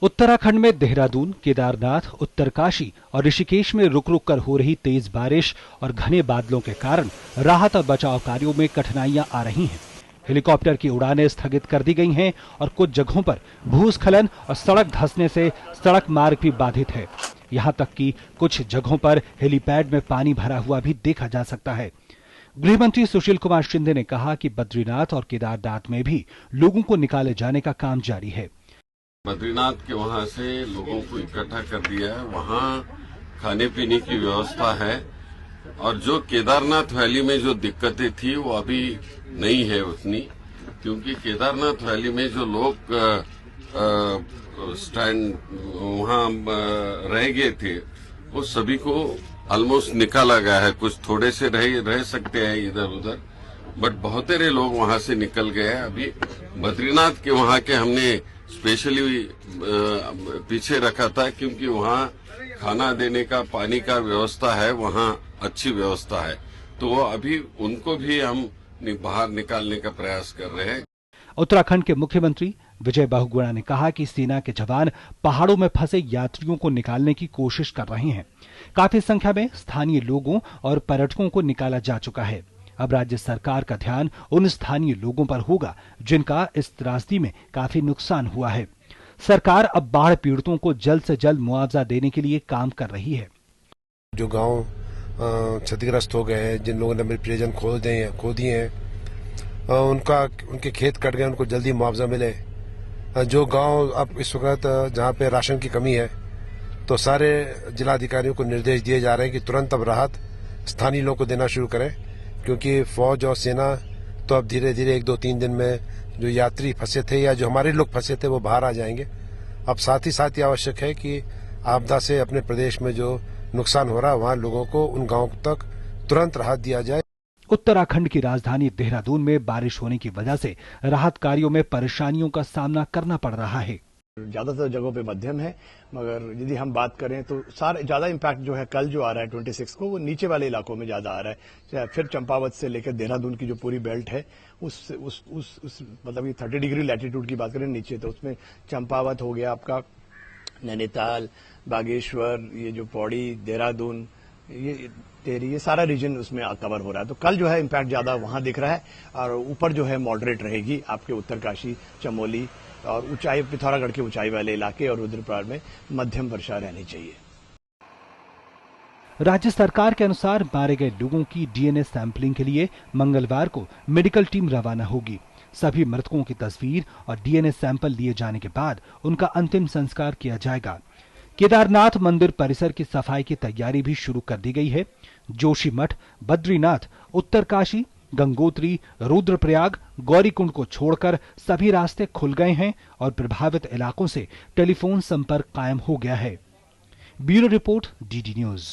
उत्तराखंड में देहरादून, केदारनाथ, उत्तरकाशी और ऋषिकेश में रुक रुक कर हो रही तेज बारिश और घने बादलों के कारण राहत और बचाव कार्यों में कठिनाइयां आ रही हैं। हेलीकॉप्टर की उड़ानें स्थगित कर दी गई हैं और कुछ जगहों पर भूस्खलन और सड़क धंसने से सड़क मार्ग भी बाधित है। यहां तक कि कुछ जगहों पर हेलीपैड में पानी भरा हुआ भी देखा जा सकता है। गृह मंत्री सुशील कुमार शिंदे ने कहा कि बद्रीनाथ और केदारनाथ में भी लोगों को निकाले जाने का काम जारी है। बद्रीनाथ के वहां से लोगों को इकट्ठा कर दिया है, वहां खाने पीने की व्यवस्था है और जो केदारनाथ वैली में जो दिक्कतें थी वो अभी नहीं है उतनी, क्योंकि केदारनाथ वैली में जो लोग स्टैंड वहां रह गए थे वो सभी को ऑलमोस्ट निकाला गया है। कुछ थोड़े से रह सकते हैं इधर उधर, बट बहुतेरे लोग वहां से निकल गए हैं। अभी बद्रीनाथ के वहां के हमने स्पेशली पीछे रखा था, क्योंकि वहाँ खाना देने का, पानी का व्यवस्था है, वहाँ अच्छी व्यवस्था है, तो अभी उनको भी हम बाहर निकालने का प्रयास कर रहे हैं। उत्तराखंड के मुख्यमंत्री विजय बहुगुणा ने कहा कि सेना के जवान पहाड़ों में फंसे यात्रियों को निकालने की कोशिश कर रहे हैं। काफी संख्या में स्थानीय लोगों और पर्यटकों को निकाला जा चुका है। अब राज्य सरकार का ध्यान उन स्थानीय लोगों पर होगा जिनका इस त्रासदी में काफी नुकसान हुआ है। सरकार अब बाढ़ पीड़ितों को जल्द से जल्द मुआवजा देने के लिए काम कर रही है। जो गांव क्षतिग्रस्त हो गए हैं, जिन लोगों ने अपने प्रियजन खो दिए हैं, उनके खेत कट गए, उनको जल्दी मुआवजा मिले। जो गांव अब इस वक्त जहां पे राशन की कमी है, तो सारे जिला अधिकारियों को निर्देश दिए जा रहे हैं कि तुरंत अब राहत स्थानीय लोगों को देना शुरू करें, क्योंकि फौज और सेना तो अब धीरे धीरे 1-2-3 दिन में जो यात्री फंसे थे या जो हमारे लोग फंसे थे वो बाहर आ जाएंगे। अब साथ ही आवश्यक है कि आपदा से अपने प्रदेश में जो नुकसान हो रहा है वहां लोगों को उन गांवों तक तुरंत राहत दिया जाए। उत्तराखंड की राजधानी देहरादून में बारिश होने की वजह से राहत कार्यों में परेशानियों का सामना करना पड़ रहा है। ज्यादातर जगहों पे मध्यम है, मगर यदि हम बात करें तो सारे ज्यादा इम्पैक्ट जो है कल जो आ रहा है 26 को, वो नीचे वाले इलाकों में ज्यादा आ रहा है। फिर चंपावत से लेकर देहरादून की जो पूरी बेल्ट है उस मतलब ये 30 डिग्री लैटिट्यूड की बात करें नीचे, तो उसमें चंपावत हो गया, आपका नैनीताल, बागेश्वर, ये जो पौड़ी, देहरादून, ये टेहरी, ये सारा रीजन उसमें कवर हो रहा है। तो कल जो है इम्पैक्ट ज्यादा वहां दिख रहा है और ऊपर जो है मॉडरेट रहेगी आपके उत्तरकाशी, चमोली और ऊंचाई, पिथौरागढ़ के ऊंचाई वाले इलाके और रुद्रप्रयाग में मध्यम वर्षा रहनी चाहिए। राज्य सरकार के अनुसार मारे गए लोगों की डीएनए सैंपलिंग के लिए मंगलवार को मेडिकल टीम रवाना होगी। सभी मृतकों की तस्वीर और डीएनए सैंपल लिए जाने के बाद उनका अंतिम संस्कार किया जाएगा। केदारनाथ मंदिर परिसर की सफाई की तैयारी भी शुरू कर दी गई है। जोशीमठ, बद्रीनाथ, उत्तरकाशी, गंगोत्री, रुद्रप्रयाग, गौरीकुंड को छोड़कर सभी रास्ते खुल गए हैं और प्रभावित इलाकों से टेलीफोन संपर्क कायम हो गया है। Bureau report, DD news.